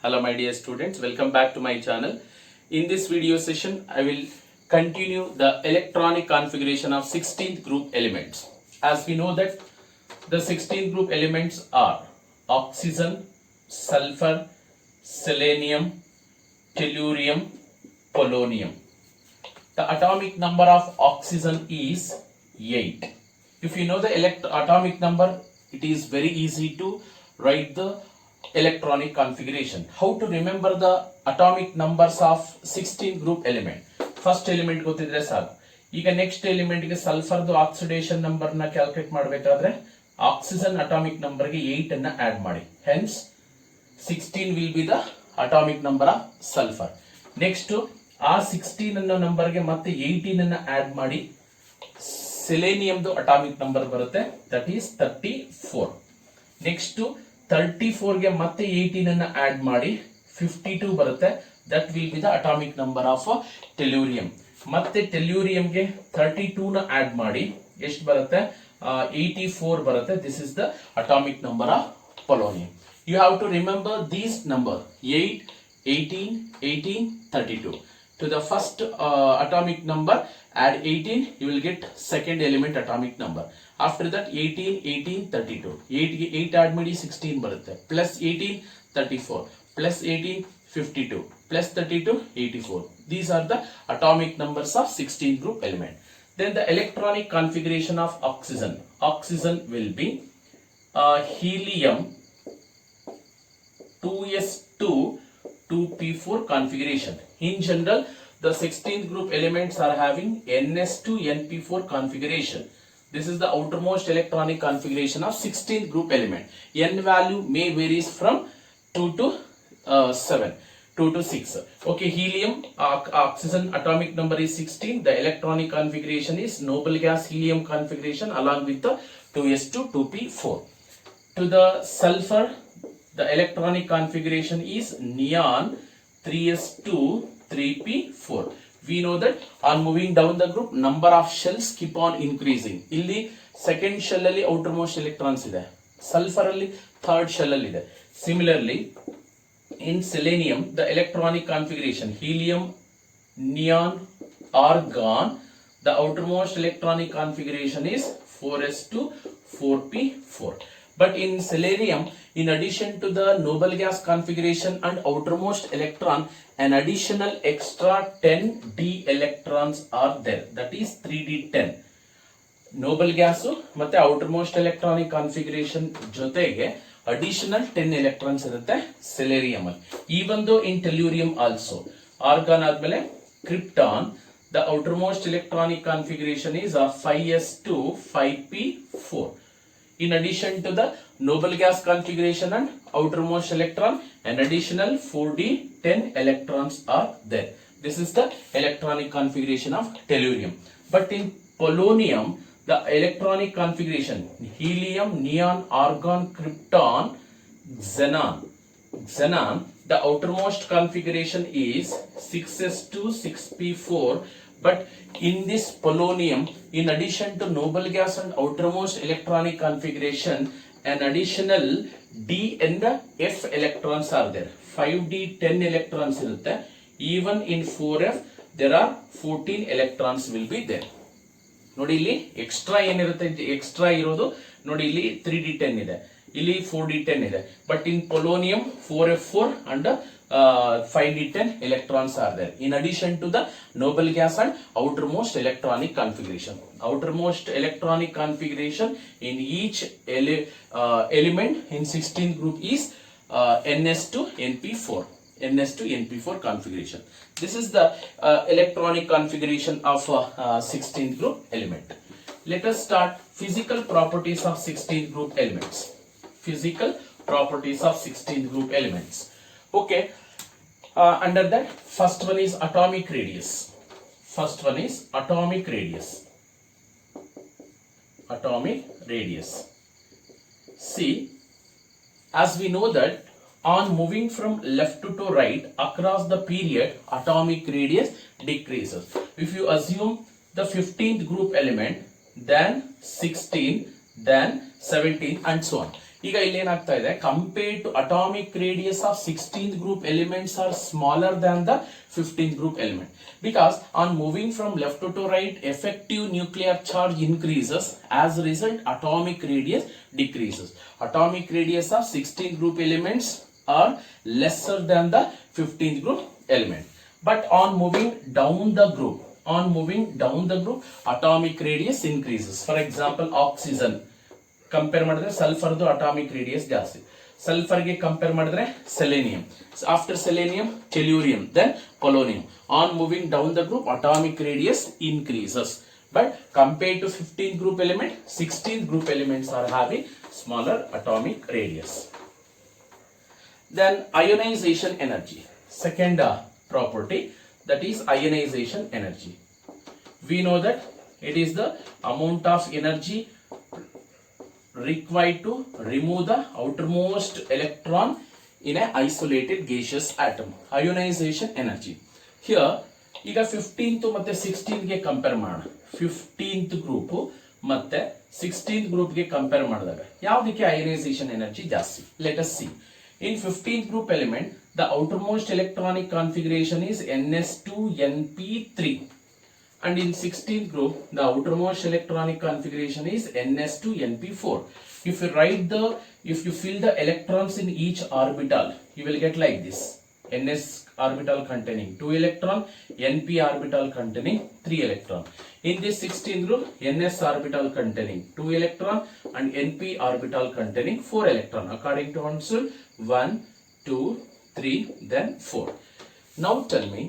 Hello my dear students, welcome back to my channel. In this video session, I will continue the electronic configuration of 16th group elements. As we know that the 16th group elements are oxygen, sulfur, selenium, tellurium, polonium. The atomic number of oxygen is 8. If you know the atomic number, it is very easy to write the electronic configuration. How to remember the atomic numbers of 16 group element? First element ಗೊತ್ತಿದ್ರೆ ಸಾಕು. ಈಗ next element ಗೆ sulphur ದು oxidation number ನ calculate ಮಾಡಬೇಕಾದ್ರೆ oxygen atomic number ಗೆ 8 ಅನ್ನ add ಮಾಡಿ. Hence 16 will be the atomic number of sulfur. Next ಆ 16 ಅನ್ನೋ ನಂಬರ್ ಗೆ ಮತ್ತೆ 18 ಅನ್ನ ಆಡ್ ಮಾಡಿ ಸೆಲೆನಿಯಂ ದು ಅಟಾಮಿಕ್ ನಂಬರ್ ಬರುತ್ತೆ, ದಟ್ ಈಸ್ 34. ನೆಕ್ಸ್ಟ್ 34 ಗೆ ಮತ್ತೆ 18 ಅನ್ನ ಆಡ್ ಮಾಡಿ 52 ಬರುತ್ತೆ, that will be the atomic number of tellurium. ಮತ್ತೆ ಟೆಲ್ಯೂರಿಯಂ ಗೆ 32 ನ ಆಡ್ ಮಾಡಿ ಎಷ್ಟು ಬರುತ್ತೆ, 84 ಬರುತ್ತೆ. This is the atomic number of polonium. You have to remember these number 8, 18, 18, 32. To the first atomic number add 18, you will get second element atomic number. After that 18, 18, 32. 8 add ಮಾಡಿ 16 ಬರುತ್ತೆ, plus 18 34, plus 18 52, plus 32 84. These are the atomic numbers of 16 group element. Then the electronic configuration of oxygen. Oxygen will be helium 2s2 2p4 configuration. In general, the 16th group elements are having ns2 np4 configuration. This is the outermost electronic configuration of 16th group element. N value may varies from 2 to 7, 2 to 6. Okay, helium, oxygen atomic number is 16. The electronic configuration is noble gas helium configuration along with the 2s2 2p4. To the sulfur, the electronic configuration is neon 3s2 3p4. We know that on moving down the group, number of shells keep on increasing. Illi second shell alli outermost electrons ide, sulfur alli third shell alli ide. Similarly, in selenium, the electronic configuration helium, neon, argon, the outermost electronic configuration is 4s2 4p4. But in selenium, in addition to the noble gas configuration and outermost electron, an additional extra 10 d electrons are there. That is 3d10. Noble gas ಮತ್ತೆ outermost electronic configuration ಜೊತೆಗೆ additional 10 electrons ಇರುತ್ತೆ selenium ಅಲ್ಲಿ. Even though in tellurium also, argon ಆದ್ಮೇಲೆ krypton, the outermost electronic configuration is 5s2 5p4. In addition to the noble gas configuration and outermost electron, an additional 4d10 electrons are there. This is the electronic configuration of tellurium. But in polonium, the electronic configuration helium, neon, argon, krypton, xenon, the outermost configuration is 6s2 6p4. But in this polonium, in addition to noble gas and outermost electronic configuration, an additional d and f electrons are there. 5d 10 electrons irutte. Even in 4f, there are 14 electrons will be there. ನೋಡಿ ಇಲ್ಲಿ extra ಏನಿರುತ್ತೆ, extra ಇರೋದು ನೋಡಿ ಇಲ್ಲಿ 3d10 ಇದೆ, ಇಲ್ಲಿ 4d10 ಇದೆ. But in polonium 4f4 and 5d10 electrons are there. In addition to the noble gas and outermost electronic configuration. Outermost electronic configuration in each element in 16th group is ns2 np4. ns2 np4 configuration. This is the electronic configuration of 16th group element. Let us start physical properties of 16th group elements. Physical properties of 16th group elements. Okay, under that, first one is atomic radius. First one is atomic radius. Atomic radius. See, as we know that on moving from left to right across the period, atomic radius decreases. If you assume the 15th group element, then 16, then 17 and so on. ಈಗ ಇಲ್ಲಿ ಏನಾಗ್ತಾ ಇದೆ, compared to atomic radius of 16th group elements are smaller than the 15th group element, because on moving from left to right effective nuclear charge increases, as a result atomic radius decreases. Atomic radius of 16th group elements are lesser than the 15th group element, but on moving down the group atomic radius increases. For example, oxygen compare ಮಾಡಿದ್ರೆ ಸಲ್ಫರ್ದು atomic radius ಜಾಸ್ತಿ, ಸಲ್ಫರ್ಗೆ compare ಮಾಡಿದ್ರೆ selenium, after selenium tellurium, then polonium. On moving down the group atomic radius increases, but compared to 15th group element, 16th group elements are having smaller atomic radius. Then ionization energy, second property, that is ionization energy. We know that it is the amount of energy required to remove the outermost electron in an isolated gaseous atom. Ionization energy. Here ಈಗ 15th ಮತ್ತೆ 16th ಗೆ compare ಮಾಡೋಣ. 15th group ಮತ್ತೆ 16th group ಗೆ compare ಮಾಡಿದಾಗ ಯಾವುದಕ್ಕೆ ionisation energy ಜಾಸ್ತಿ? Let us see. In 15th group element, the outermost electronic configuration is ns2np3, and in 16th group the outermost electronic configuration is ns2np4. If you fill the electrons in each orbital, you will get like this: ns orbital containing 2 electron, np orbital containing 3 electron. In this 16th group, ns orbital containing 2 electron and np orbital containing 4 electron, according to Hounsfield 1, 2, 3, then 4. Now tell me,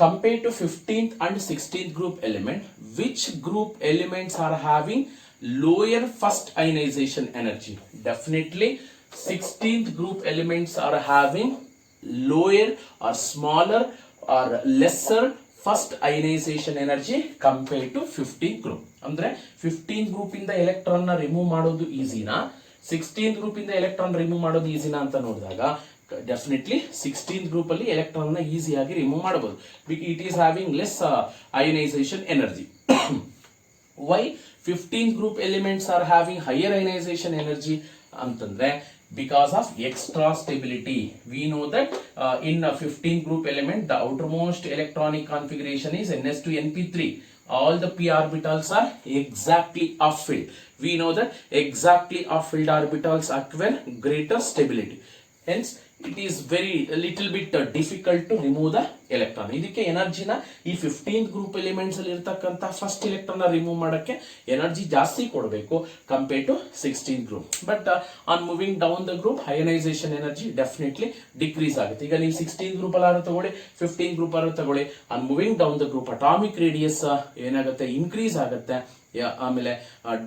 compared to 15th and 16th group element, which group elements are having lower first ionization energy? Definitely 16th group elements are having lower or smaller or lesser first ionization energy compared to 15th group. ಅಂದ್ರೆ 15th group ಇಂದ electron ನ remove ಮಾಡೋದು ಈಸಿನಾ, 16th group ಇಂದ electron remove ಮಾಡೋದು ಈಸಿನಾ ಅಂತ ನೋಡಿದಾಗ definitely 16th group ಅಲ್ಲಿ electron ನ ಈಸಿಯಾಗಿ ರಿಮೂವ್ ಮಾಡಬಹುದು. It is having less ionization energy. Why 15th group elements are having higher ionization energy ಅಂತಂದ್ರೆ because of extra stability. We know that in a 15th group element, the outermost electronic configuration is ns2np3. All the p orbitals are exactly off-filled. We know that exactly off-filled orbitals acquire greater stability. Hence, it is a little bit difficult to remove the electron. ಇದಕ್ಕೆ ಎನರ್ಜಿನ ಈ 15th group elements ಅಲ್ಲಿ ಇರತಕ್ಕಂತ first electron remove ಮಾಡಕ್ಕೆ energy ಜಾಸ್ತಿ ಕೊಡಬೇಕು compare to 16th group. But on moving down the group ionization energy definitely decrease ಆಗುತ್ತೆ. ಈಗ ನೀವು 16th group ಅಲ್ಲಾರು ತಗೊಳ್ಳಿ, 15th group ಅಲ್ಲಾರು ತಗೊಳ್ಳಿ, on moving down the group atomic radius ಏನಾಗುತ್ತೆ, ಇನ್ಕ್ರೀಸ್ ಆಗುತ್ತೆ. ಆಮೇಲೆ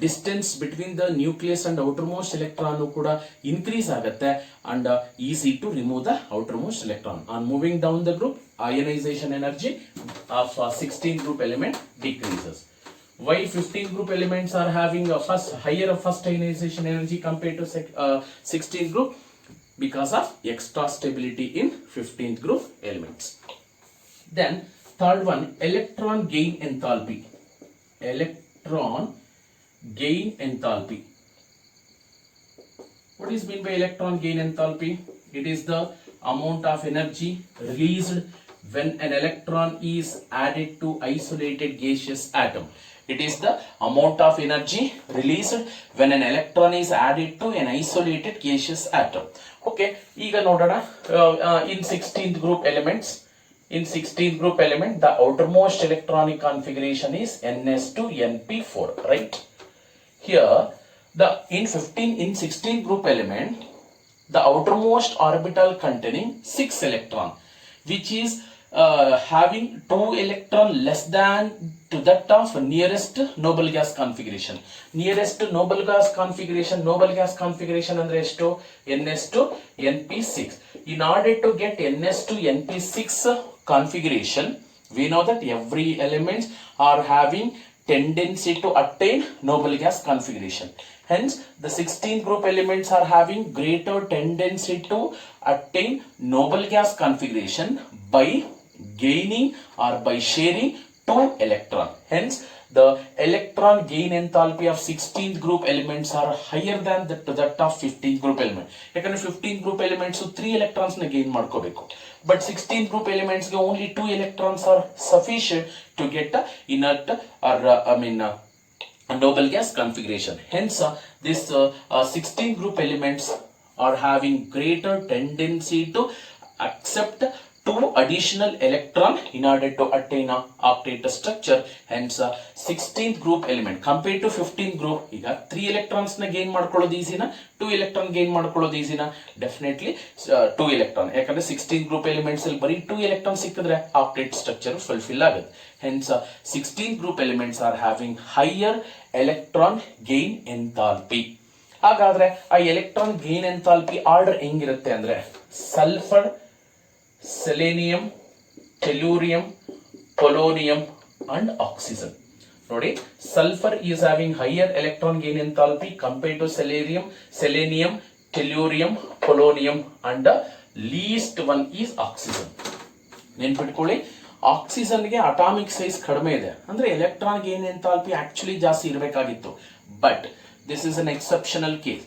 distance between the nucleus and outermost electron ಕೂಡ ಇನ್ಕ್ರೀಸ್ ಆಗುತ್ತೆ and easy to remove the outermost electron. On moving down the group ionization energy of 16th group element decreases. Why 15th group elements are having a higher first ionization energy compared to 16th group? Because of extra stability in 15th group elements. Then third one, electron gain enthalpy. Electron gain enthalpy. What is meant by electron gain enthalpy? It is the amount of energy released when an electron is added to isolated gaseous atom. It is the amount of energy released when an electron is added to an isolated gaseous atom. Okay, ಈಗ ನೋಡೋಣ. In 16th group elements, the outermost electronic configuration is ns2np4, right? Here in 16th group element, the outermost orbital containing 6 electron, which is having 2 electron less than to that of nearest noble gas configuration. Nearest noble gas configuration ಅಂದ್ರೆ ಎಷ್ಟು? ns2np6. In order to get ns2np6 configuration, we know that every elements are having tendency to attain noble gas configuration. Hence, the 16th group elements are having greater tendency to attain noble gas configuration by gaining or by sharing 2 electron. Hence, the electron gain enthalpy of 16th group elements are higher than that of 15th group element. ಯಾಕಂದ್ರೆ 15th group elements 3 electrons ನ gain ಮಾಡ್ಕೋಬೇಕು. But 16th group elements ಗೆ only 2 electrons are sufficient to get inert or noble gas configuration. Hence, this 16 group elements are having greater tendency to accept 2 additional electron in order to attain a octet structure. Hence, 16th group element compared to 15th group, ಈಗ 3 electrons ನ gain ಮಾಡ್ಕೊಳ್ಳೋದು ಈಸಿನಾ 2 electron gain ಮಾಡ್ಕೊಳ್ಳೋದು ಈಸಿನಾ? Definitely 2 electron. ಯಾಕಂದ್ರೆ 16th group elements ಅಲ್ಲಿ ಬರೀ 2 electron ಸಿಕ್ಕಿದ್ರೆ octet structure fulfill ಆಗುತ್ತೆ. Hence, 16th group elements are having higher electron gain enthalpy. ಹಾಗಾದ್ರೆ ಆ electron gain enthalpy ಆರ್ಡರ್ ಹೆಂಗಿರುತ್ತೆ ಅಂದ್ರೆ sulphur, selenium, tellurium, polonium and oxygen. ನೋಡಿ, sulfur is having higher electron gain enthalpy compared to selenium, tellurium, polonium and the least one is oxygen. ನೆನ್ಪಿಟ್ಕೊಳ್ಳಿ, oxygen ಗೆ atomic size ಕಡಿಮೆ ಇದೆ ಅಂದ್ರೆ electron gain enthalpy actually ಜಾಸ್ತಿ ಇರಬೇಕಾಗಿತ್ತು. But this is an exceptional case.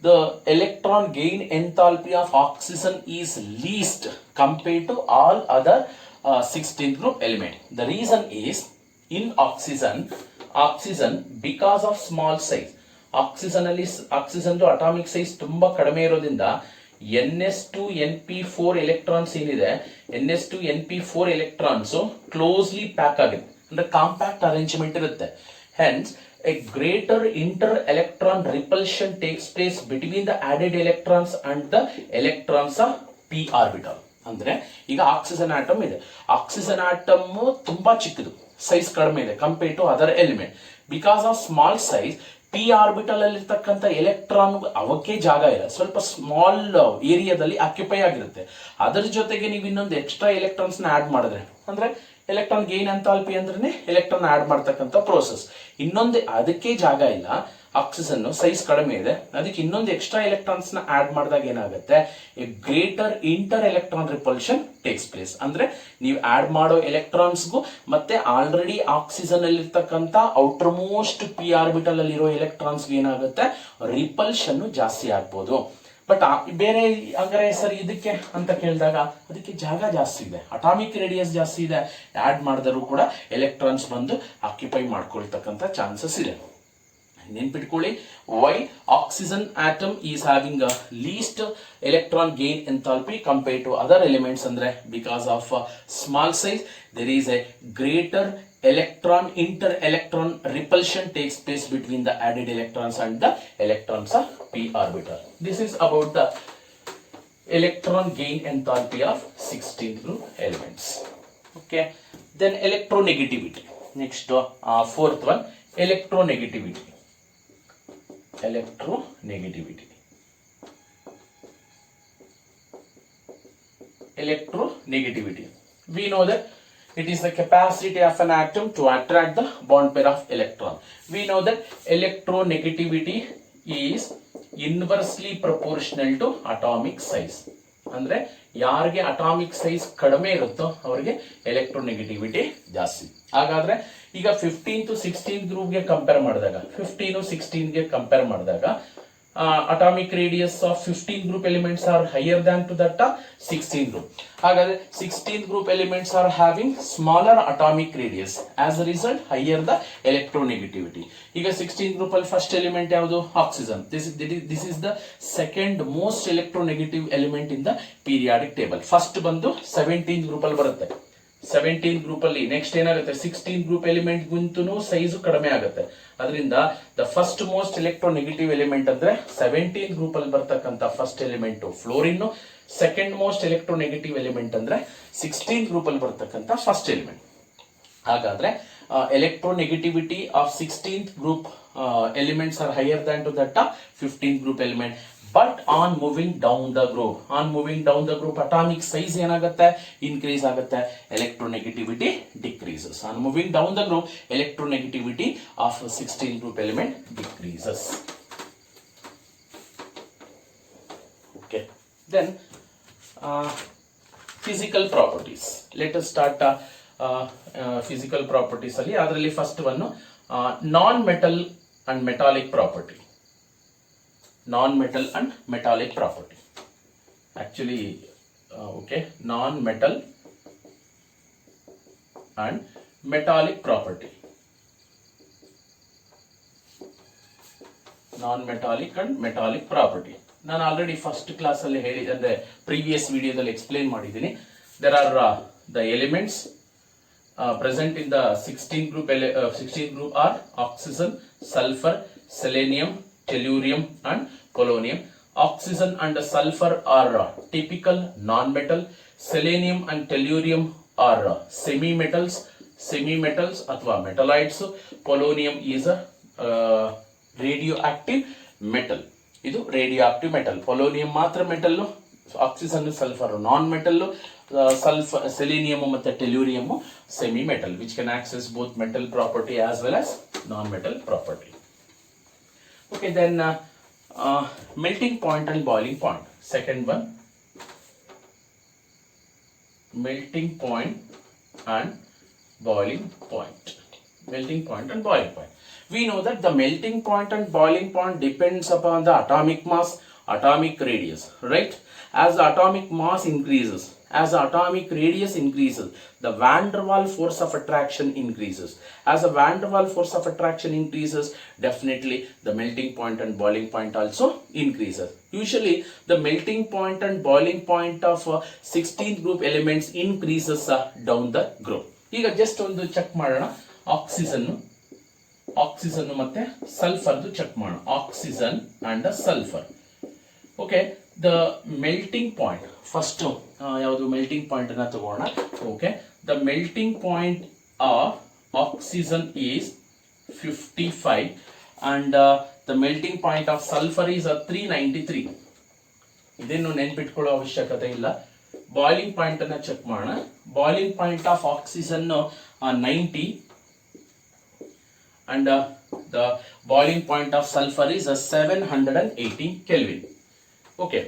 The electron gain enthalpy of oxygen is least compared to all other 16th group element. The reason is in oxygen because of small size, oxygen atomic size ತುಂಬಾ ಕಡಿಮೆ ಇರೋದ್ರಿಂದ ns2 np4 electrons ಏನಿದೆ, ns2 np4 electrons closely pack ಆಗುತ್ತೆ ಅಂದ್ರೆ compact arrangement ಇರುತ್ತೆ. Hence, a greater inter-electron repulsion takes place between the added electrons and the electrons of p orbital. ಅಂದ್ರೆ ಈಗ oxygen atom ಇದೆ, ಆಕ್ಸಿಜನ್ ಆಟಮ್ ತುಂಬಾ ಚಿಕ್ಕದು, size ಕಡಿಮೆ ಇದೆ compare to other element. Because of small size p orbital ಅಲ್ಲಿ ಇರ್ತಕ್ಕಂಥ electron ಅವಕ್ಕೆ ಜಾಗ ಇಲ್ಲ, ಸ್ವಲ್ಪ ಸ್ಮಾಲ್ ಏರಿಯಾದಲ್ಲಿ ಆಕ್ಯುಪೈ ಆಗಿರುತ್ತೆ. ಅದರ ಜೊತೆಗೆ ನೀವು ಇನ್ನೊಂದು ಎಕ್ಸ್ಟ್ರಾ ಎಲೆಕ್ಟ್ರಾನ್ಸ್ ನ ಆಡ್ ಮಾಡಿದ್ರೆ ಅಂದ್ರೆ ಎಲೆಕ್ಟ್ರಾನ್ ಗೇನ್ ಎಂಥಾಲ್ಪಿ ಅಂದ್ರೆ ಎಲೆಕ್ಟ್ರಾನ್ ಆಡ್ ಮಾಡ್ತಕ್ಕಂಥ ಪ್ರೋಸೆಸ್. ಇನ್ನೊಂದು ಅದಕ್ಕೆ ಜಾಗ ಇಲ್ಲ, ಆಕ್ಸಿಜನ್ ಸೈಜ್ ಕಡಿಮೆ ಇದೆ, ಅದಕ್ಕೆ ಇನ್ನೊಂದು ಎಕ್ಸ್ಟ್ರಾ ಎಲೆಕ್ಟ್ರಾನ್ಸ್ ನ ಆಡ್ ಮಾಡಿದಾಗ ಏನಾಗುತ್ತೆ, A greater inter electron repulsion takes place. ಅಂದ್ರೆ ನೀವು ಆಡ್ ಮಾಡೋ ಎಲೆಕ್ಟ್ರಾನ್ಸ್ಗೂ ಮತ್ತೆ ಆಲ್ರೆಡಿ ಆಕ್ಸಿಜನ್ ಅಲ್ಲಿ ಇರ್ತಕ್ಕಂಥ ಔಟರ್ ಮೋಸ್ಟ್ ಪಿ ಆರ್ಬಿಟಲ್ ಅಲ್ಲಿ ಇರೋ ಎಲೆಕ್ಟ್ರಾನ್ಸ್ ಏನಾಗುತ್ತೆ, ರಿಪಲ್ಷನ್ ಜಾಸ್ತಿ ಆಗ್ಬೋದು. ಬಟ್ ಬೇರೆ ಹಂಗಾರೆ ಸರ್ ಇದಕ್ಕೆ ಅಂತ ಕೇಳಿದಾಗ ಅದಕ್ಕೆ ಜಾಗ ಜಾಸ್ತಿ ಇದೆ, ಅಟಾಮಿಕ್ ರೇಡಿಯಸ್ ಜಾಸ್ತಿ ಇದೆ, ಆಡ್ ಮಾಡಿದರೂ ಕೂಡ ಎಲೆಕ್ಟ್ರಾನ್ಸ್ ಬಂದು ಆಕ್ಯುಪೈ ಮಾಡ್ಕೊಳ್ತಕ್ಕಂಥ ಚಾನ್ಸಸ್ ಇದೆ. ನೆನ್ಪಿಟ್ಕೊಳ್ಳಿ, why oxygen atom is having least electron gain enthalpy compare to other elements ಅಂದ್ರೆ because of small size there is a greater inter-electron repulsion takes place between the added electrons and the electrons of p orbital. This is about the electron gain enthalpy of 16th group elements. Okay, then electronegativity. Next, fourth one, electronegativity. Electronegativity. We know that it is the capacity of an atom to attract the bond pair of electron. We know that electronegativity is inversely proportional to atomic size. ಅಂದ್ರೆ ಯಾರಿಗೆ atomic size ಕಡಿಮೆ ಇರುತ್ತೋ ಅವರಿಗೆ electronegativity ಜಾಸ್ತಿ. ಹಾಗಾದ್ರೆ ಈಗ 15 to 16 group ಗೆ compare ಮಾಡಿದಾಗ 15 16 ಗೆ ಕಂಪೇರ್ ಮಾಡಿದಾಗ atomic radius of 15 group elements are higher than to that of 16 group. ಹಾಗಾದ್ರೆ 16 group elements are having smaller atomic radius, as a result higher the electronegativity. ಈಗ 16 group ಅಲ್ಲಿ first element ಯಾವುದು, oxygen. This is the second most electronegative element in the periodic table. First ಬಂದು 17 group ಅಲ್ಲಿ ಬರುತ್ತೆ. 17 group ಅಲ್ಲಿ next ಏನಾಗುತ್ತೆ, 16 group element ಗುಂತುನು size ಕಡಿಮೆ ಆಗುತ್ತೆ. ಅದರಿಂದ the first most electronegative element ಅಂದ್ರೆ 17 ಗ್ರೂಪ್ ಅಲ್ಲಿ ಬರ್ತಕ್ಕಂಥ first element fluorine. Second most electronegative element ಅಂದ್ರೆ 16 ಗ್ರೂಪ್ ಅಲ್ಲಿ ಬರ್ತಕ್ಕಂಥ ಫಸ್ಟ್ ಎಲಿಮೆಂಟ್. ಹಾಗಾದ್ರೆ electronegativity of 16th group elements are higher than to that of 15th group element. But on moving down the group atomic size ಏನಾಗುತ್ತೆ, increase ಆಗುತ್ತೆ, electronegativity decreases. On moving down the group electronegativity of 16th group element decreases. Okay, then physical properties. Let us start physical properties ಅಲ್ಲಿ. ಅದರಲ್ಲಿ first one non metal and metallic property. Non metal and metallic property actually okay, non metal and metallic property. Non metallic and metallic property ನಾನು already first class ಅಲ್ಲಿ ಹೇಳಿದೆ, ಅಂದ್ರೆ previous ವಿಡಿಯೋದಲ್ಲಿ explain ಮಾಡಿದ್ದೀನಿ. There are the elements present in the 16th group are oxygen, sulfur, selenium, tellurium and polonium. Oxygen and sulfur are typical non-metal. Selenium and tellurium are semi-metals athwa metalloids. Polonium is a radioactive metal. Idu radioactive metal. Polonium matra metal, oxygen sulfur non-metal, sulfur selenium matte tellurium semi metal, which can access both metal property as well as non-metal property. Okay, then melting point and boiling point. Second one, melting point and boiling point. Melting point and boiling point. We know that the melting point and boiling point depends upon the atomic mass, atomic radius, right? As the atomic mass increases, as the atomic radius increases, the van der Waals force of attraction increases. As the van der Waals force of attraction increases, definitely the melting point and boiling point also increases. Usually the melting point and boiling point of 16th group elements increases down the group. ಈಗ just ಒಂದು check ಮಾಡೋಣ. Oxygen ಮತ್ತೆ sulphur check ಮಾಡೋಣ. Oxygen and sulphur. Okay, the melting point first ಯಾವುದು melting point ಅನ್ನ ತಗೋಣ. Okay, the melting point of oxygen is 55 and the melting point of sulphur is 393. ಇದೇನು ನೆನ್ಪಿಟ್ಕೊಳ್ಳೋ ಅವಶ್ಯಕತೆ ಇಲ್ಲ. ಬಾಯ್ಲಿಂಗ್ ಪಾಯಿಂಟ್ ಅನ್ನ ಚೆಕ್ ಮಾಡೋಣ. Boiling point of oxygen 90 and the boiling point of sulfur is 718 Kelvin. Okay,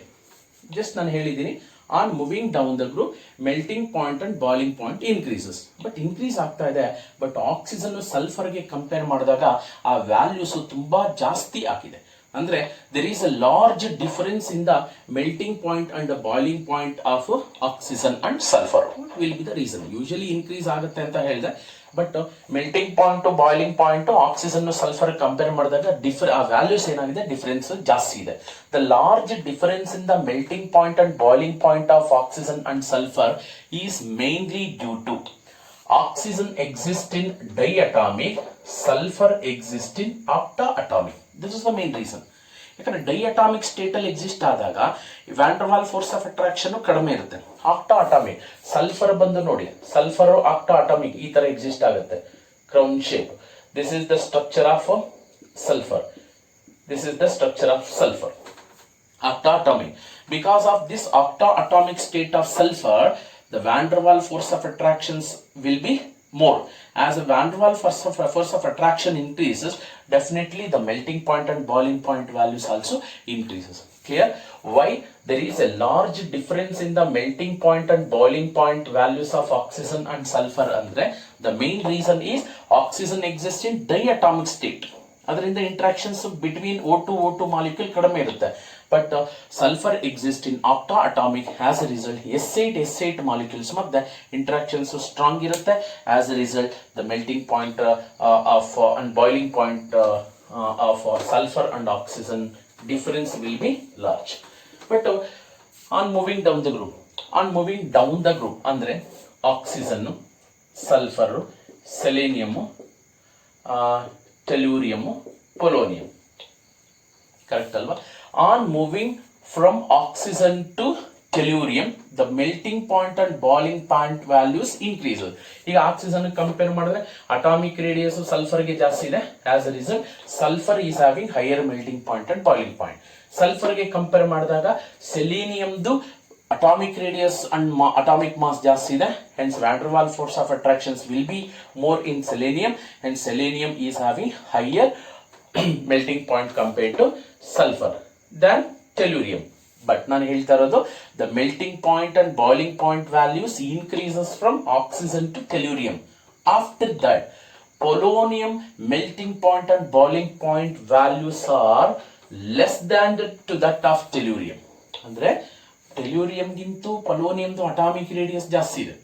just ನಾನು ಹೇಳಿದ್ದೀನಿ, on moving down the group melting point and boiling point increases, but increase ಆಗ್ತಾ ಇದೆ. But oxygen ಸಲ್ಫರ್ಗೆ compare ಮಾಡಿದಾಗ ಆ values ತುಂಬಾ ಜಾಸ್ತಿ ಆಗಿದೆ. ಅಂದ್ರೆ there is a large difference in the melting point and the boiling point of oxygen and sulfur. What will be the reason? Usually increase ಆಗುತ್ತೆ ಅಂತ ಹೇಳಿದೆ, but melting point to boiling point oxygen sulphur compare ಮಾಡಿದಾಗ ಆ values ಏನಾಗಿದೆ, difference ಜಾಸ್ತಿ ಇದೆ. The large difference in the melting point and boiling point of oxygen and sulphur is mainly due to oxygen exists in diatomic, sulfur exists in octaatomic. This is the main reason. ಯಾಕಂದ್ರೆ ಡೈಅಟಾಮಿಕ್ state ಅಲ್ಲಿ exist ಆದಾಗ van der Waal force of attraction ಕಡಿಮೆ ಇರುತ್ತೆ. ಆಕ್ಟಾ atomic sulphur ಬಂದು ನೋಡಿ, sulphur ಆಕ್ಟಾ atomic ಈ ತರ exist ಆಗುತ್ತೆ, crown shape. This is the structure of sulphur. This is the structure of sulphur, ಆಕ್ಟಾ atomic. Because of this ಆಕ್ಟಾ atomic state of sulphur, the van der Waals force of attractions will be more. As the van der Waals force of attraction increases, definitely the melting point and boiling point values also increases. Clear? Why? There is a large difference in the melting point and boiling point values of oxygen and sulfur. Andre the main reason is oxygen exists in diatomic state. ಅದರಿಂದ interactions between O2 molecule ಕಡಿಮೆ ಇರುತ್ತೆ. But sulphur exist in ಆಕ್ಟಾ atomic. As A result S8 molecules ಮತ್ತೆ interactions strong ಇರುತ್ತೆ. As A result the melting point of and boiling point of sulphur and oxygen difference will be large. But on moving down the group ಅಂದ್ರೆ oxygen, sulphur, selenium, ಟೆಲ್ಯೂರಿಯಮ್, polonium, correct ಅಲ್ವಾ? On moving from oxygen to tellurium, the melting point and boiling point values increases. ಈಗ oxygen compare ಮಾಡಿದ್ರೆ atomic radius ಸಲ್ಫರ್ಗೆ ಜಾಸ್ತಿ ಇದೆ. As a result sulphur is having higher melting point and boiling point. ಸಲ್ಫರ್ಗೆ compare ಮಾಡಿದಾಗ ಸೆಲೇನಿಯಮ್ದು atomic radius and atomic mass ಜಾಸ್ತಿ ಇದೆ. Hence van der Waals force of attractions will be more in selenium, and selenium is having higher melting point compared to sulfur than tellurium. But ನಾನು ಹೇಳ್ತಾ ಇರೋದು the melting point and boiling point values increases from oxygen to tellurium. After that polonium melting point and boiling point values are less than to that of tellurium. ಅಂದ್ರೆ tellurium ಗಿಂತ ಪೊಲೋನಿಯಂದು atomic radius ಜಾಸ್ತಿ ಇದೆ,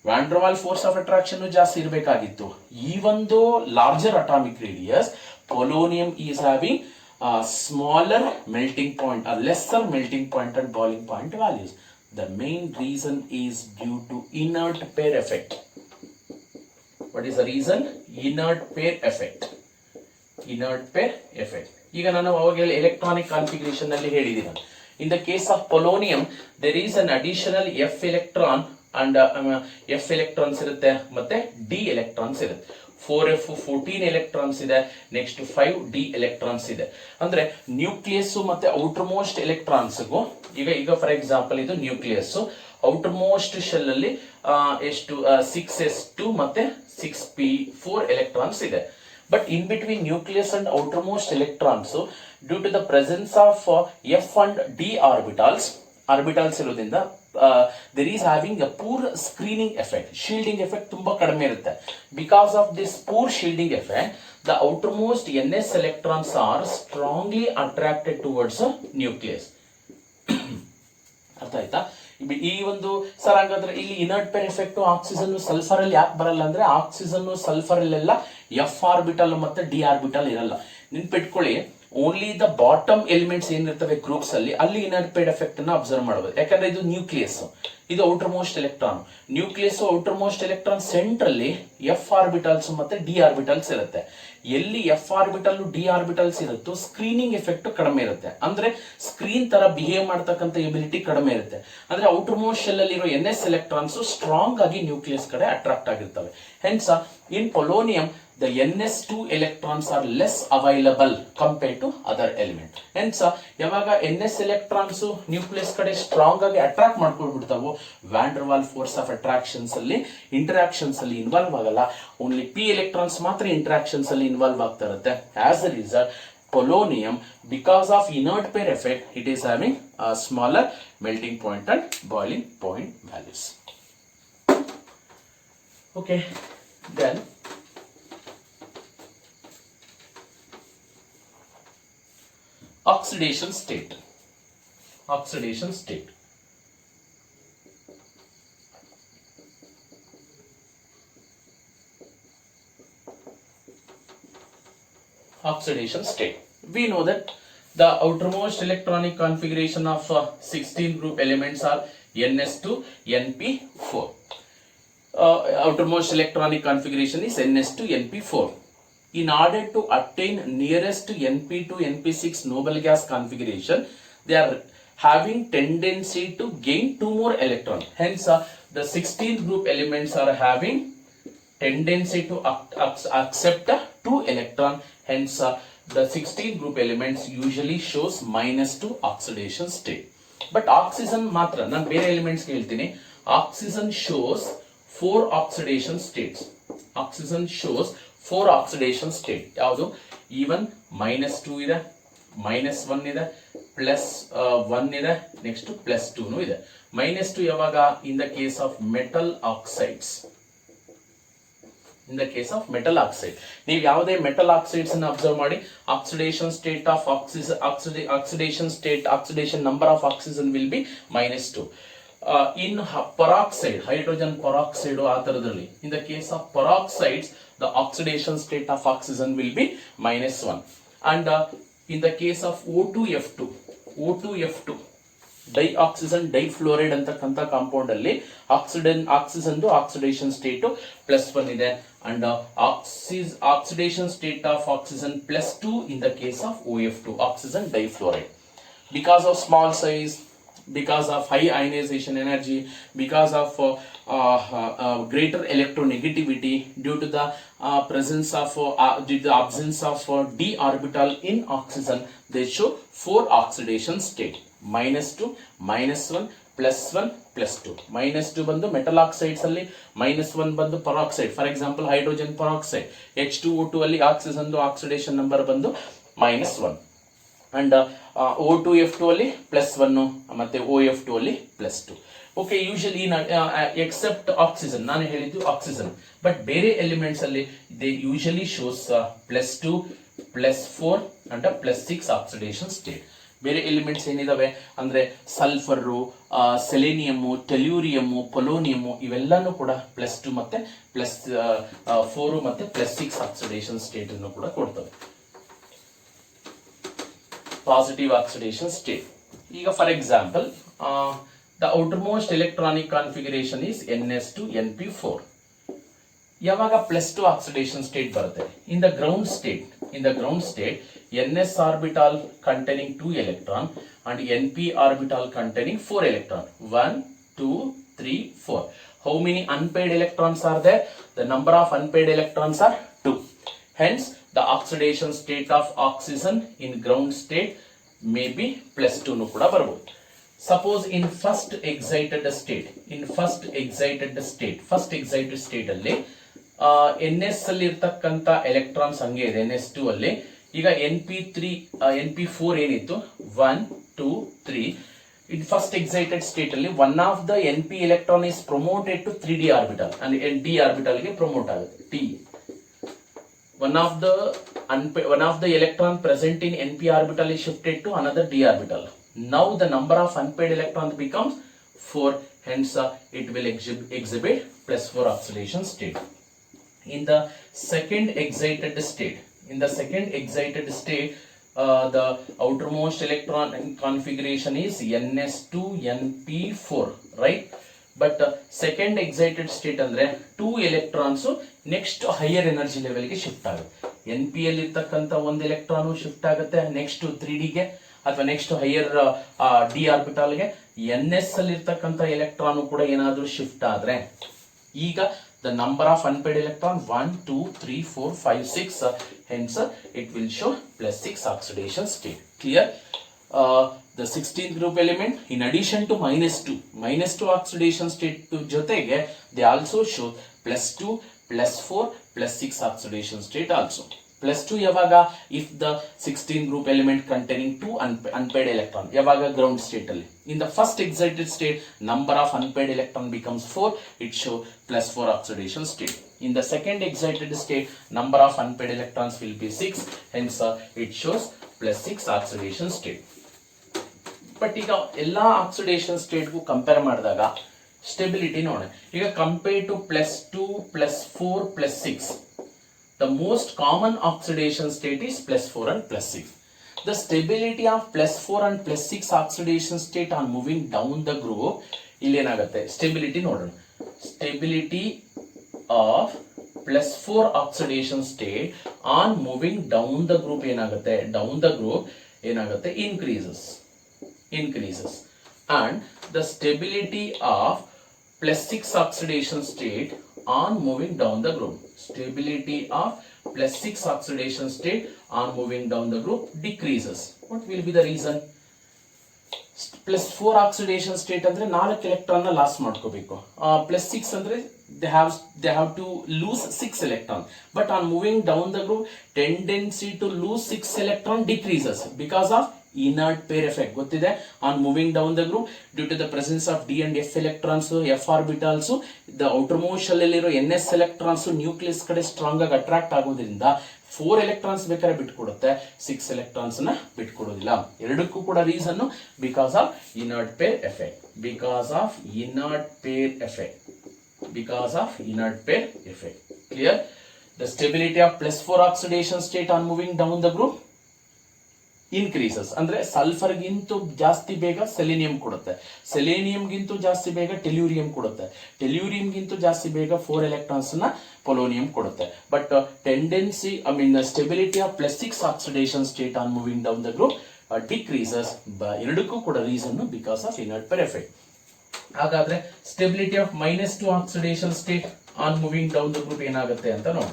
van der Waal force of attraction ಜಾಸ್ತಿ ಇರಬೇಕಾಗಿತ್ತು. ಈ ಒಂದು larger atomic radius polonium is having a smaller melting point, a lesser melting point and boiling point values. The main reason is due to inert pair effect. What is the reason? Inert pair effect. Inert pair effect. ಈಗ ನಾನು ಅವಾಗ electronic configuration ನಲ್ಲಿ ಹೇಳಿದ್ದೀನಿ. In the case of polonium, there is an additional f electron and f electrons ಇರುತ್ತೆ ಮತ್ತೆ d electrons ಇರುತ್ತೆ. 4f 14 electrons ಇದೆ, next 5d electrons ಇದೆ. ಅಂದ್ರೆ ನ್ಯೂಕ್ಲಿಯಸ್ ಮತ್ತೆ ಔಟರ್ ಮೋಸ್ಟ್ ಎಲೆಕ್ಟ್ರಾನ್ಸ್ಗೂ ಈಗ ಫಾರ್ ಎಕ್ಸಾಂಪಲ್ ಇದು ನ್ಯೂಕ್ಲಿಯಸ್, ಔಟರ್ ಮೋಸ್ಟ್ ಶೆಲ್ ಅಲ್ಲಿ ಎಷ್ಟು 6s2 ಮತ್ತೆ 6p4 ಎಲೆಕ್ಟ್ರಾನ್ಸ್ ಇದೆ. But in between nucleus and outermost electrons due to the presence of f and d orbitals ಇರೋದ್ರಿಂದ there is having a poor screening effect. Shielding effect ತುಂಬಾ ಕಡಿಮೆ ಇರುತ್ತೆ. Because of this poor shielding effect, the outermost ns electrons are strongly attracted towards a nucleus. ಅರ್ಥ ಆಯ್ತಾ? ಈ ಒಂದು sir ಹಾಗಾದ್ರೆ ಇಲ್ಲಿ inert pair effect oxygen sulphur ಅಲ್ಲಿ ಯಾಕೆ ಬರಲ್ಲ ಅಂದ್ರೆ ಆಕ್ಸಿಜನ್ ಸಲ್ಫರ್ ಅಲ್ಲೆಲ್ಲ ಎಫ್ ಆರ್ಬಿಟಲ್ ಮತ್ತೆ ಡಿ ಆರ್ಬಿಟಲ್ ಇರಲ್ಲ. ನೆನ್ಪಿಟ್ಕೊಳ್ಳಿ, ಓನ್ಲಿ ದ ಬಾಟಮ್ ಎಲಿಮೆಂಟ್ಸ್ ಏನಿರ್ತವೆ ಗ್ರೂಪ್ಸ್ ಅಲ್ಲಿ ಇನರ್ಟ್ ಪೇರ್ ಎಫೆಕ್ಟ್ ಅನ್ನ ಅಬ್ಸರ್ವ್ ಮಾಡಬಹುದು. ಯಾಕಂದ್ರೆ ಇದು ನ್ಯೂಕ್ಲಿಯಸ್, ಇದು outermost electron. Nucleus outermost electron centrally f orbitals ಮತ್ತೆ ಡಿ ಆರ್ಬಿಟಲ್ಸ್ ಇರುತ್ತೆ. ಎಲ್ಲಿ ಎಫ್ ಆರ್ಬಿಟಲ್ ಡಿ ಆರ್ಬಿಟಲ್ಸ್ ಇರುತ್ತೋ ಸ್ಕ್ರೀನಿಂಗ್ ಎಫೆಕ್ಟ್ ಕಡಿಮೆ ಇರುತ್ತೆ. ಅಂದ್ರೆ ಸ್ಕ್ರೀನ್ ತರ ಬಿಹೇವ್ ಮಾಡ್ತಕ್ಕಂಥ ಎಬಿಲಿಟಿ ಕಡಿಮೆ ಇರುತ್ತೆ. ಅಂದ್ರೆ ಔಟರ್ ಮೋಸ್ಟ್ ಶೆಲ್ ಅಲ್ಲಿ ಇರೋ ಎನ್ ಎಸ್ ಎಲೆಕ್ಟ್ರಾನ್ಸ್ ಸ್ಟ್ರಾಂಗ್ ಆಗಿ ನ್ಯೂಕ್ಲಿಯಸ್ ಕಡೆ ಅಟ್ರಾಕ್ಟ್ ಆಗಿರ್ತವೆ. Hence in polonium the ns2 electrons are less available compared to other element. Hence ಯಾವಾಗ ns electrons ನ್ಯೂಕ್ಲಿಯಸ್ ಕಡೆ ಸ್ಟ್ರಾಂಗ್ ಆಗಿ ಅಟ್ರಾಕ್ಟ್ ಮಾಡ್ಕೊಂಡ್ಬಿಡ್ತಾವೋ van der Waal force of attractions ಅಲ್ಲಿ interactions ಅಲ್ಲಿ involve ಆಗಲ್ಲ. ಓನ್ಲಿ p electrons ಮಾತ್ರ interactions ಅಲ್ಲಿ involve ಆಗ್ತಾ ಇರುತ್ತೆ. As a result polonium, because of inert pair effect, it is having a smaller melting point and boiling point values. Okay, then oxidation state. Oxidation state. Oxidation state. We know that the outermost electronic configuration of 16 group elements are ns2 np4. Outermost electronic configuration is ns2 np4. In order to attain nearest to np to np6 noble gas configuration, they are having tendency to gain 2 more electrons. Hence the 16 group elements are having tendency to accept 2 electron. Hence the 16 group elements usually shows -2 oxidation state. But oxygen matra nan bere elements keltini, oxygen shows 4 oxidation states. Oxygen shows 4 oxidation state. ಯಾವುದು? even -2 ಇದೆ, -1 ಇದೆ, +1 ಇದೆ, next +2 ಇದೆ. -2 ಯಾವಾಗ? in the case of metal oxides. In the case of metal oxide, ನೀವು ಯಾವುದೇ metal oxides ಅನ್ನು observe ಮಾಡಿ, oxidation state of oxidation number of oxygen will be -2. In peroxide, hydrogen peroxide ಆ ತರದಲ್ಲಿ, in the case of peroxides the oxidation state of oxygen will be -1. And in the case of O2F2 dioxygen difluoride ಅಂತಕ್ಕಂಥ compound ಅಲ್ಲಿ oxygen oxidation state +1 ಇದೆ. And oxidation state of oxygen +2 in the case of OF2 oxygen difluoride. Because of small size, because of high ionization energy, because of greater electronegativity, due to the presence of due to the absence of d orbital in oxygen, they show 4 oxidation state: -2, -1, +1, +2. -2 ಬಂದು metal oxides ಅಲ್ಲಿ, -1 ಬಂದು peroxide. For example hydrogen peroxide, H2O2 ಅಲ್ಲಿ oxygen oxidation number ಬಂದು -1. And O2F2 ಅಲ್ಲಿ +1 ಮತ್ತೆ OF2 ಅಲ್ಲಿ +2. Okay, usually accept oxygen, ನಾನು ಹೇಳಿದ್ದು ಆಕ್ಸಿಜನ್, ಬಟ್ ಬೇರೆ ಎಲಿಮೆಂಟ್ಸ್ ಅಲ್ಲಿ they usually shows +2, +4 and +6 oxidation state. ಬೇರೆ ಎಲಿಮೆಂಟ್ಸ್ ಏನಿದಾವೆ ಅಂದ್ರೆ ಸಲ್ಫರು, ಸೆಲೆನಿಯಮು, ಟೆಲ್ಯೂರಿಯಮು, ಪೊಲೋನಿಯಮು ಇವೆಲ್ಲಾನು ಕೂಡ +2 ಮತ್ತೆ +4 ಮತ್ತೆ +6 ಆಕ್ಸಿಡೇಷನ್ ಸ್ಟೇಟ್ ಅನ್ನು ಕೂಡ ಕೊಡ್ತವೆ. Positive oxidation state. ಈಗ for example the outermost electronic configuration is NS2NP4. ಯಾವಾಗ +2 ಆಕ್ಸಿಡೇಷನ್ ಸ್ಟೇಟ್ ಬರುತ್ತೆ? in the ground state NS orbital containing 2 electron and NP orbital containing 4 electron. 1 2 3 4. How many unpaired electrons are there? The number of unpaired electrons are 2. Hence the oxidation state of oxygen in ground state may be +2 nu kuda barbodu. Suppose in first excited state ಅಲ್ಲಿ NS ಅಲ್ಲಿ ಇರ್ತಕ್ಕಂತ electrons ಹಂಗೆ ಇದೆ NS2 ಅಲ್ಲಿ. ಈಗ NP4 ಏನಿತ್ತು 1 2 3, in first excited state ಅಲ್ಲಿ one of the NP electron is promoted to 3d orbital and d orbital ಗೆ promote ಆಗುತ್ತೆ t. one of the electron present in NP orbital is shifted to another d orbital. Now the number of unpaired electrons becomes 4, hence it will exhibit +4 oxidation state. In the second excited state, the outermost electron configuration is NS2NP4, right? But second excited state ಅಂದ್ರೆ 2 electrons next higher energy level ಗೆ shift ಆಗುತ್ತೆ. NP ಅಲ್ಲಿ ಇರ್ತಕ್ಕಂತ ಒಂದು electron shift ಆಗುತ್ತೆ next 3D ಗೆ ಅಥವಾ next higher D orbital ಗೆ. NS ಅಲ್ಲಿ ಇರ್ತಕ್ಕಂತ ಎಲೆಕ್ಟ್ರಾನ್ ಕೂಡ ಏನಾದ್ರೂ ಶಿಫ್ಟ್ ಆದ್ರೆ ಈಗ the number of unpaired electron 1 2 3 4 5 6, hence it will show +6 oxidation state. Clear? The 16th group element, in addition to -2 oxidation state jotege they also show +2 +4 +6 oxidation state also. +2 yavaga if the 16th group element containing 2 unpaired electron, yavaga ground state alli. In the first excited state number of unpaired electron becomes 4, it show +4 oxidation state. In the second excited state number of unpaired electrons will be 6, hence it shows +6 oxidation state. But ಈಗ ಎಲ್ಲಾ oxidation state ಗೂ compare ಮಾಡಿದಾಗ stability ನೋಡೋಣ. ಈಗ compare to +2 +4 +6, the most common oxidation state is +4 and +6. The stability of +4 and +6 oxidation state on moving down the group, ಇಲ್ಲಿ ಏನಾಗುತ್ತೆ stability ನೋಡೋಣ. Stability of +4 oxidation state on moving down the group ಏನಾಗುತ್ತೆ increases, and the stability of +6 oxidation state on moving down the group decreases. What will be the reason? +4 oxidation state ಅಂದ್ರೆ 4 electron ನ loss ಮಾಡ್ಕೋಬೇಕು. +6 ಅಂದ್ರೆ they have to lose 6 electron, but on moving down the group tendency to lose 6 electron decreases because of inert pair effect. ಗೊತ್ತಿದೆ, on moving down the group due to the presence of d and f electrons, f orbitals, the outermost shell ಅಲ್ಲಿರೋ ns electrons nucleus ಕಡೆ strong ಆಗಿ attract ಆಗೋದ್ರಿಂದ 4 electrons ಬೇಕಾದ್ರೆ ಬಿಟ್ಕೊಡುತ್ತೆ, 6 electrons ನ ಬಿಟ್ಕೊಡೋದಿಲ್ಲ. ಎರಡಕ್ಕೂ ಕೂಡ reason because of inert pair effect. Clear? The stability of +4 oxidation state on moving down the group increases. ಅಂದ್ರೆ sulphur ಗಿಂತ ಜಾಸ್ತಿ ಬೇಗ ಸೆಲೆನಿಯಂ ಕೊಡುತ್ತೆ, ಸೆಲೆನಿಯಂ ಗಿಂತ ಜಾಸ್ತಿ ಬೇಗ ಟೆಲ್ಯೂರಿಯಂ ಕೊಡುತ್ತೆ, ಟೆಲ್ಯೂರಿಯಂ ಗಿಂತ ಜಾಸ್ತಿ ಬೇಗ 4 electrons ನ ಪೊಲೋನಿಯಂ ಕೊಡುತ್ತೆ. But stability of +6 oxidation state on moving down the group decreases. ಎರಡಕ್ಕೂ ಕೂಡ reason because of inert pair effect. ಹಾಗಾದ್ರೆ stability of -2 oxidation state on moving down the group ಏನಾಗುತ್ತೆ ಅಂತ ನೋಡಿ.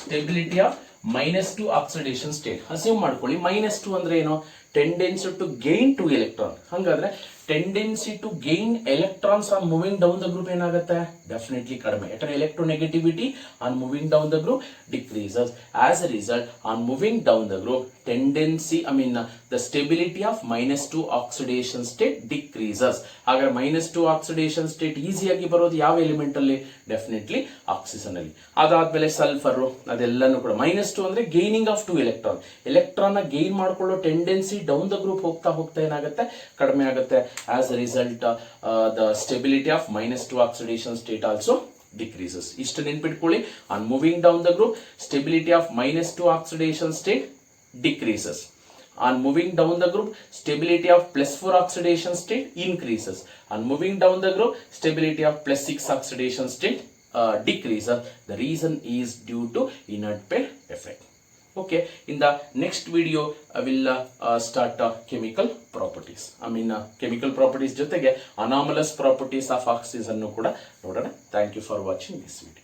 Stability of -2 oxidation state assume ಮಾಡ್ಕೊಳ್ಳಿ. -2 ಅಂದ್ರೆ ಏನು? tendency to gain 2 electron. ಹಂಗಾದ್ರೆ tendency to gain electrons on moving down the group ಏನಾಗುತ್ತೆ? Definitely ಕಡಿಮೆ. ಯಾಕಂದ್ರೆ electronegativity on moving down the group decreases. As a result, on moving down the group, the stability of -2 oxidation state decreases. ಹಾಗಾದ್ರೆ -2 oxidation state ಈಸಿಯಾಗಿ ಬರೋದು ಯಾವ element ಅಲ್ಲಿ? Definitely oxygen ಅಲ್ಲಿ. ಅದಾದ್ಮೇಲೆ ಸಲ್ಫರ್, ಅದೆಲ್ಲನೂ ಕೂಡ -2 ಅಂದ್ರೆ gaining of 2 electron. Electron gain ಮಾಡ್ಕೊಳ್ಳೋ ಟೆಂಡೆನ್ಸಿ ಡೌನ್ ದ ಗ್ರೂಪ್ ಹೋಗ್ತಾ ಹೋಗ್ತಾ ಏನಾಗುತ್ತೆ? ಕಡಿಮೆ ಆಗುತ್ತೆ. As a result, the stability of -2 oxidation state also decreases. ಇಷ್ಟು ನೆನ್ಪಿಟ್ಕೊಳ್ಳಿ. On moving down the group, stability of -2 oxidation state decreases. On moving down the group, stability of +4 oxidation state increases. On moving down the group, stability of +6 oxidation state decreases. The reason is due to inert pair effect. Okay, in the next video I will start chemical properties. Chemical properties ಜೊತೆಗೆ anomalous properties of oxygen ಕೂಡ ನೋಡೋಣ. Thank you for watching this video.